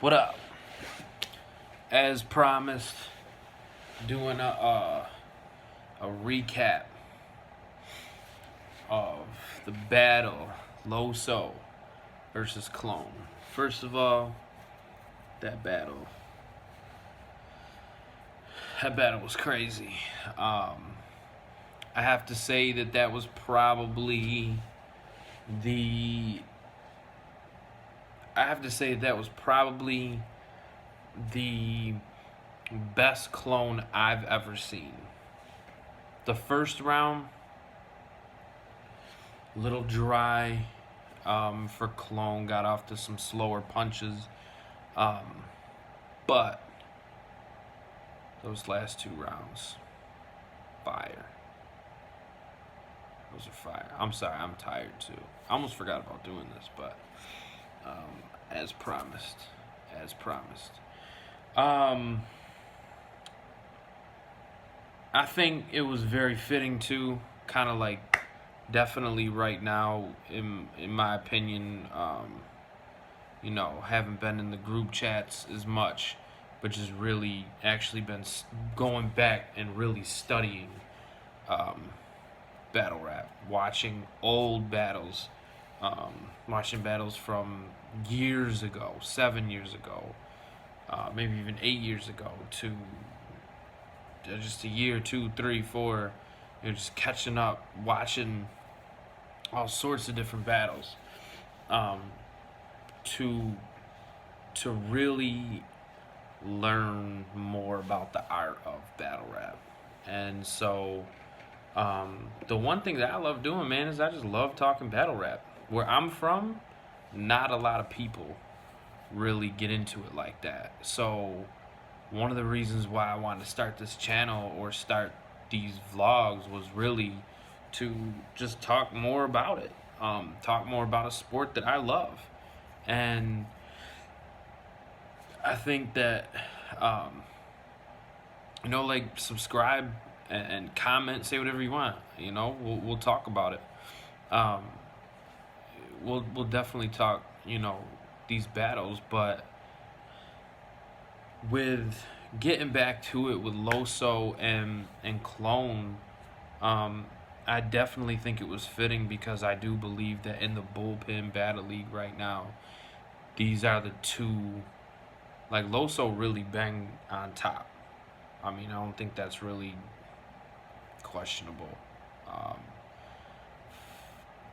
What up? As promised, doing a recap of the battle Loso versus Clone. First of all, that battle. That battle was crazy. I have to say that was probably the. I have to say that was probably the best clone I've ever seen. The first round, a little dry for Clone, got off to some slower punches. Um, but those last two rounds, fire. Those are fire. I'm sorry, I'm tired too. I almost forgot about doing this, but as promised. As promised. Um, I think it was very fitting too, kind of like definitely right now, in my opinion, haven't been in the group chats as much, but just really actually been going back and really studying um, battle rap, watching old battles, watching battles from years ago, 7 years ago, maybe even 8 years ago, to just a year, 2, 3, 4, just catching up, watching all sorts of different battles, um, to to really learn more about the art of battle rap. And so, the one thing that I love doing, man, is I just love talking battle rap. Where I'm from, not a lot of people really get into it like that. So, one of the reasons why I wanted to start this channel or start these vlogs was really to just talk more about it. Talk more about a sport that I love. And I think that, um, like, subscribe and comment, say whatever you want. We'll talk about it. Um, we'll definitely talk, these battles, but with getting back to it with Loso and Clone, I definitely think it was fitting because I do believe that in the Bullpen Battle League right now, these are the two. Like, Loso really banged on top. I mean, I don't think that's really questionable. Um,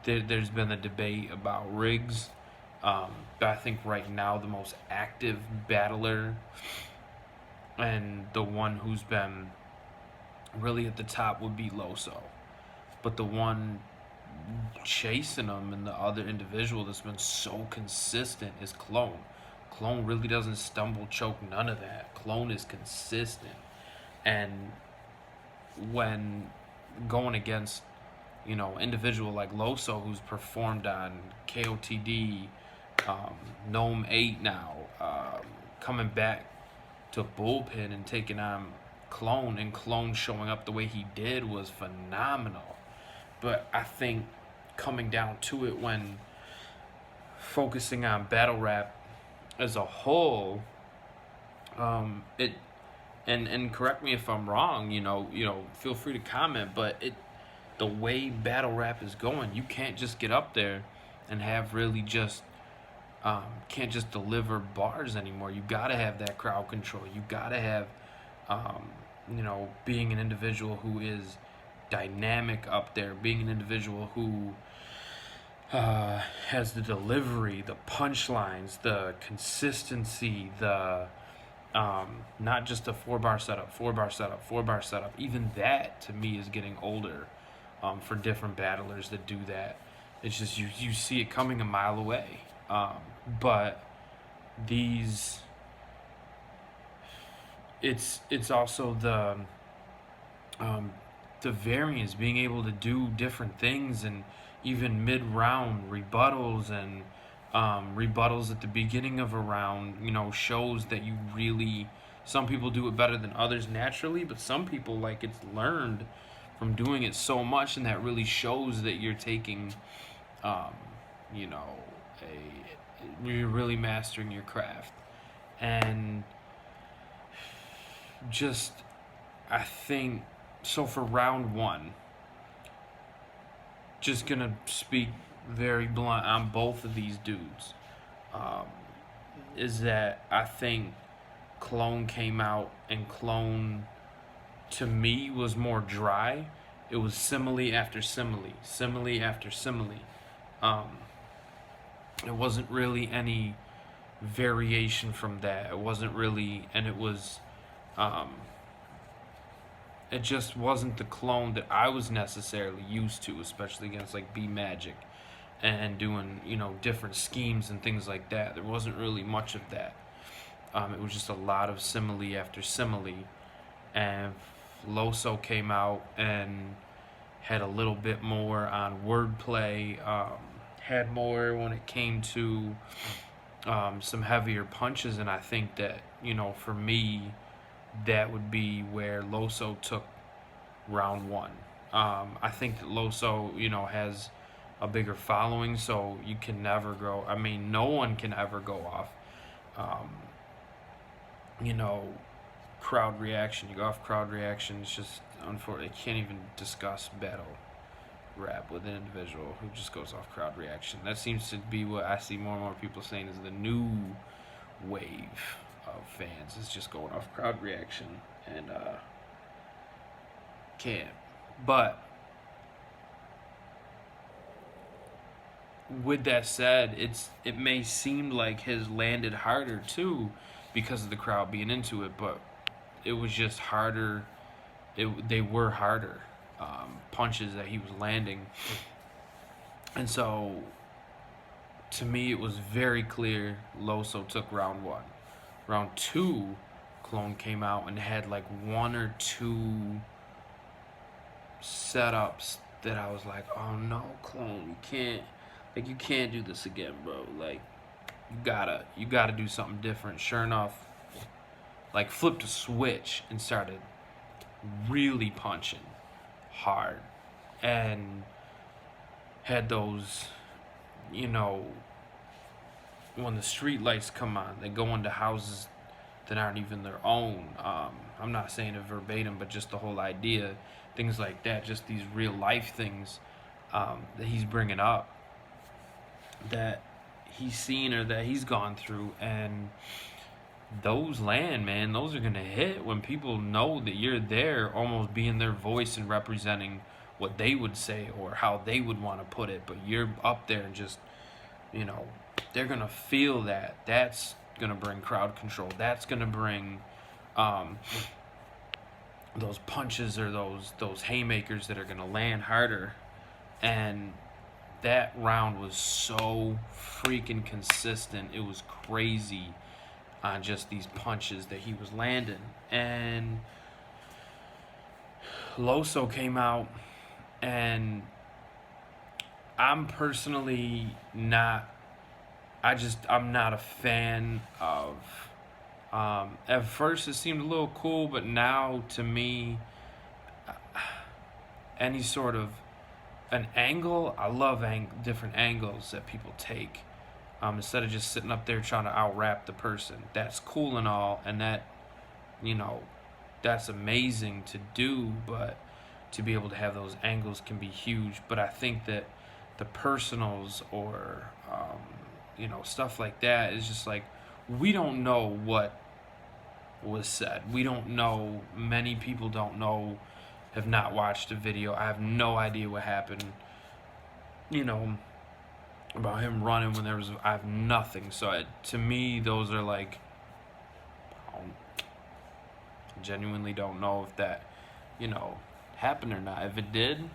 there's been a debate about Riggs, but I think right now the most active battler and the one who's been really at the top would be Loso. But the one chasing him and the other individual that's been so consistent is Clone. Clone really doesn't stumble, choke, none of that. Clone is consistent. And when going against, individual like Loso, who's performed on KOTD, Gnome 8 now, coming back to Bullpen and taking on Clone, and Clone showing up the way he did was phenomenal. But I think coming down to it, when focusing on battle rap as a whole, it and correct me if I'm wrong, feel free to comment, but the way battle rap is going, you can't just get up there and have really just can't just deliver bars anymore. You gotta have that crowd control. You gotta have being an individual who is dynamic up there, being an individual who has the delivery, the punchlines, the consistency, the not just a 4 bar setup, 4 bar setup, 4 bar setup. Even that to me is getting older for different battlers that do that. It's just you see it coming a mile away. But these, it's also the variance, being able to do different things, and even mid-round rebuttals and rebuttals at the beginning of a round, shows that you really, some people do it better than others naturally, but some people, like, it's learned from doing it so much, and that really shows that you're taking, you're really mastering your craft. And just, I think, so for round one, just gonna speak very blunt on both of these dudes, um, is that I think Clone came out, and Clone to me was more dry. It was simile after simile, simile after simile. Um, it wasn't really any variation from that. It wasn't really, and um, it just wasn't the Clone that I was necessarily used to, especially against like B Magic and doing, different schemes and things like that. There wasn't really much of that. It was just a lot of simile after simile, and Loso came out and had a little bit more on wordplay, had more when it came to some heavier punches, and I think that, for me, that would be where Loso took round one. I think that Loso, has a bigger following, so you can never go. I mean, no one can ever go off, um, you know, crowd reaction. You go off crowd reaction. It's just unfortunate. You can't even discuss battle rap with an individual who just goes off crowd reaction. That seems to be what I see more and more people saying is the new wave of fans is just going off crowd reaction, and can't. But with that said, it may seem like his landed harder too because of the crowd being into it, but it was just harder. They were harder punches that he was landing, and so to me it was very clear Loso took round one. Round two, Clone came out and had like one or two setups that I was like, oh no, Clone, you can't do this again, bro. Like, you gotta do something different. Sure enough, like flipped a switch and started really punching hard, and had those, when the street lights come on, they go into houses that aren't even their own. I'm not saying it verbatim, but just the whole idea, things like that, just these real life things that he's bringing up, that he's seen or that he's gone through, and those land, man. Those are gonna hit when people know that you're there, almost being their voice and representing what they would say or how they would want to put it. But you're up there and just, they're gonna feel that. That's gonna bring crowd control. That's gonna bring those punches or those haymakers that are gonna land harder. And that round was so freaking consistent. It was crazy on just these punches that he was landing. And Loso came out, and I'm personally I'm not a fan of, at first it seemed a little cool, but now to me, any sort of an angle, I love different angles that people take. Instead of just sitting up there trying to out-rap the person. That's cool and all, and that, that's amazing to do, but to be able to have those angles can be huge. But I think that the personals or, stuff like that is just like, we don't know what was said. We don't know. Many people don't know, have not watched a video. I have no idea what happened, about him running when I have nothing. So to me, those are like, I genuinely don't know if that, happened or not. If it did,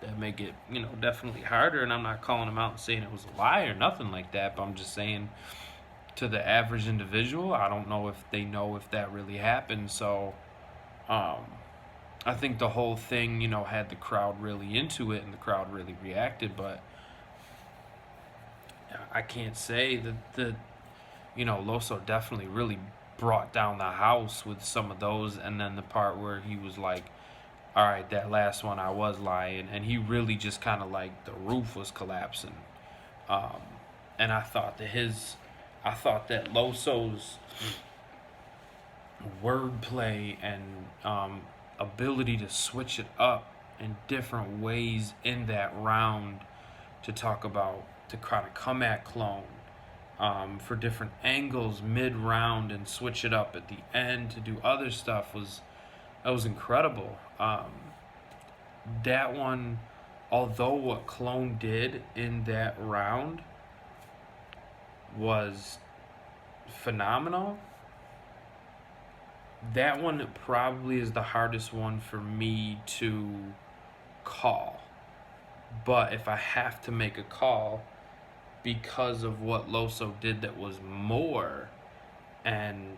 that make it, definitely harder. And I'm not calling him out and saying it was a lie or nothing like that, but I'm just saying, to the average individual, I don't know if they know if that really happened. So I think the whole thing, had the crowd really into it and the crowd really reacted, but I can't say that Loso definitely really brought down the house with some of those, and then the part where he was like, all right, that last one I was lying, and he really just kind of like the roof was collapsing. And I thought that I thought that Loso's wordplay and ability to switch it up in different ways in that round to talk about, to kind of come at Clone for different angles mid-round and switch it up at the end to do other stuff was incredible. That one, although what Clone did in that round was phenomenal, that one probably is the hardest one for me to call. But if I have to make a call, because of what Loso did that was more and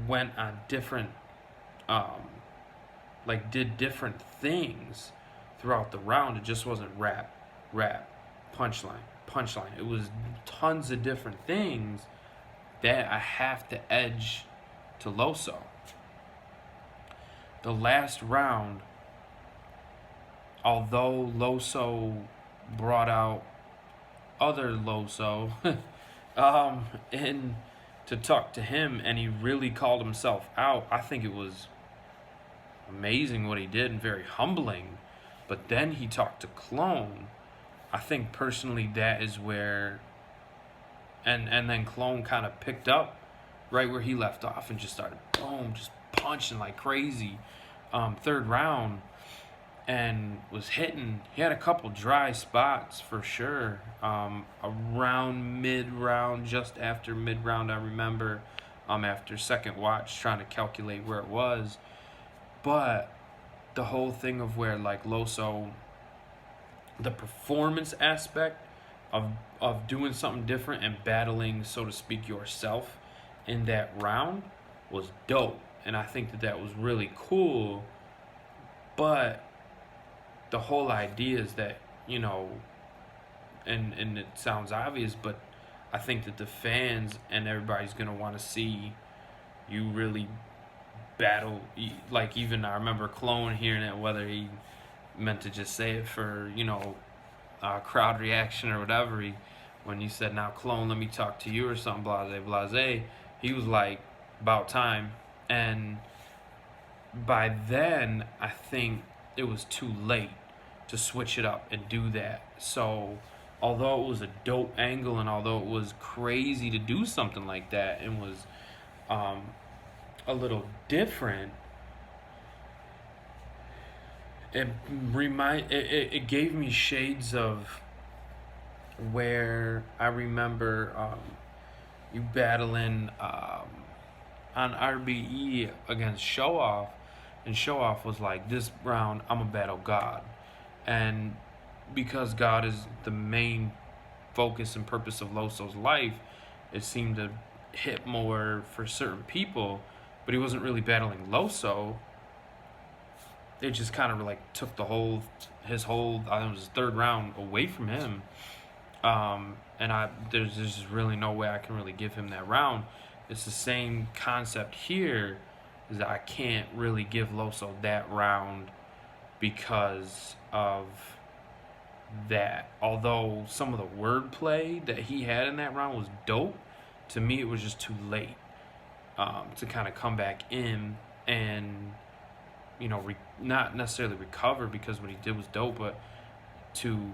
went on different did different things throughout the round. It just wasn't rap, punchline. It was tons of different things that I have to edge to Loso. The last round, although Loso brought out other Loso in to talk to him, and he really called himself out, I think it was amazing what he did and very humbling. But then he talked to Clone. I think personally that is where, and then Clone kind of picked up right where he left off and just started boom, just punching like crazy. Third round, and was hitting. He had a couple dry spots for sure. Around mid-round, just after mid-round, I remember, after second watch, trying to calculate where it was. But the whole thing of where, like, Loso, the performance aspect of doing something different and battling, so to speak, yourself in that round was dope. And I think that was really cool. But the whole idea is that, and it sounds obvious, but I think that the fans and everybody's going to want to see you really battle. Like, even I remember Clone hearing it, whether he meant to just say it for, crowd reaction or whatever. When you said, now, Clone, let me talk to you or something, blase, he was like, about time. And by then, I think it was too late to switch it up and do that. So, although it was a dope angle and although it was crazy to do something like that and was a little different, it gave me shades of where I remember you battling on RBE against Shoutout, and Shoutout was like, this round I'm gonna battle God. And because God is the main focus and purpose of Loso's life, it seemed to hit more for certain people, but he wasn't really battling Loso. It just kind of like took his whole, I think it was his third round, away from him. And there's just really no way I can really give him that round. It's the same concept here, is that I can't really give Loso that round because of that. Although some of the wordplay that he had in that round was dope, to me it was just too late to kind of come back in and, not necessarily recover, because what he did was dope, but to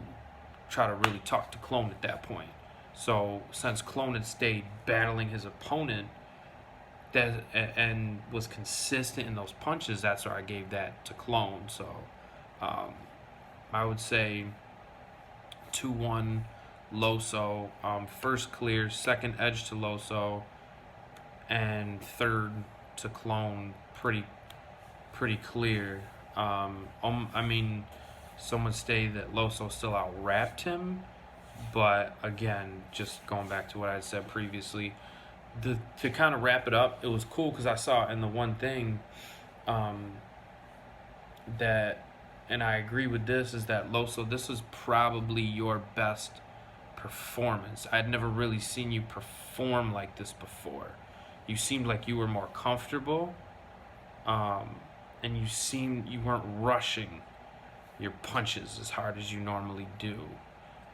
try to really talk to Clone at that point. So since Clone had stayed battling his opponent and was consistent in those punches, that's where I gave that to Clone. So I would say 2-1 Loso. First clear, second edge to Loso, and third to Clone. Pretty clear. I mean, some would say that Loso still out-rapped him, but again, just going back to what I said previously, to kind of wrap it up, it was cool because I saw in the one thing that, and I agree with this, is that Loso, this was probably your best performance. I'd never really seen you perform like this before. You seemed like you were more comfortable, and you weren't rushing your punches as hard as you normally do.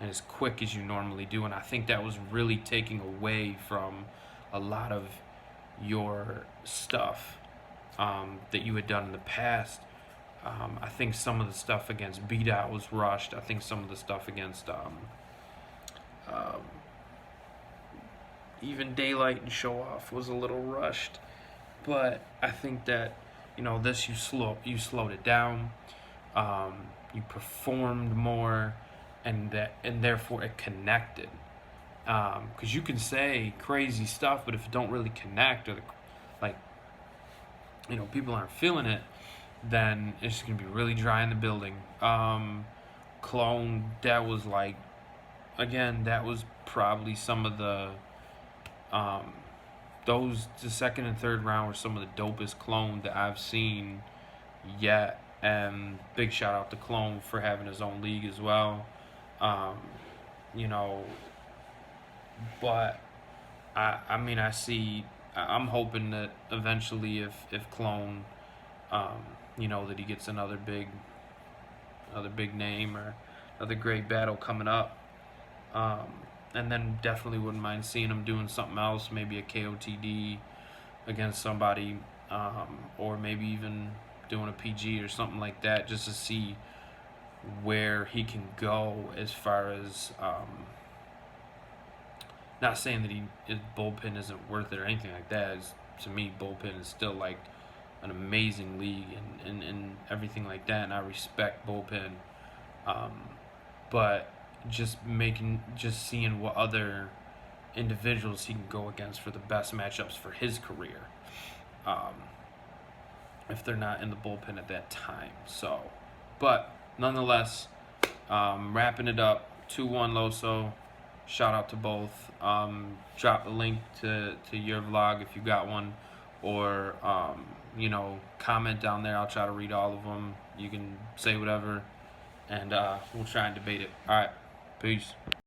and as quick as you normally do. And I think that was really taking away from a lot of your stuff that you had done in the past. I think some of the stuff against Beat Out was rushed. I think some of the stuff against um, even Daylight and Show Off was a little rushed. But I think that this you slowed it down. You performed more, and therefore it connected. Because you can say crazy stuff, but if it don't really connect, or like people aren't feeling it, then it's just gonna be really dry in the building. Clone, that was like, again, that was probably some of the the second and third round were some of the dopest Clone that I've seen yet. And big shout out to Clone for having his own league as well. You know, but I'm hoping that eventually, if Clone, that he gets another big name or another great battle coming up. And then definitely wouldn't mind seeing him doing something else, maybe a KOTD against somebody, or maybe even doing a PG or something like that, just to see where he can go as far as, not saying that his Bullpen isn't worth it or anything like that. To me, Bullpen is still like an amazing league and everything like that, and I respect Bullpen. But just seeing what other individuals he can go against for the best matchups for his career, if they're not in the Bullpen at that time. So, but nonetheless, wrapping it up, 2-1 Loso. Shout out to both. Drop the link to your vlog if you got one, or comment down there. I'll try to read all of them. You can say whatever, and we'll try and debate it. All right, peace.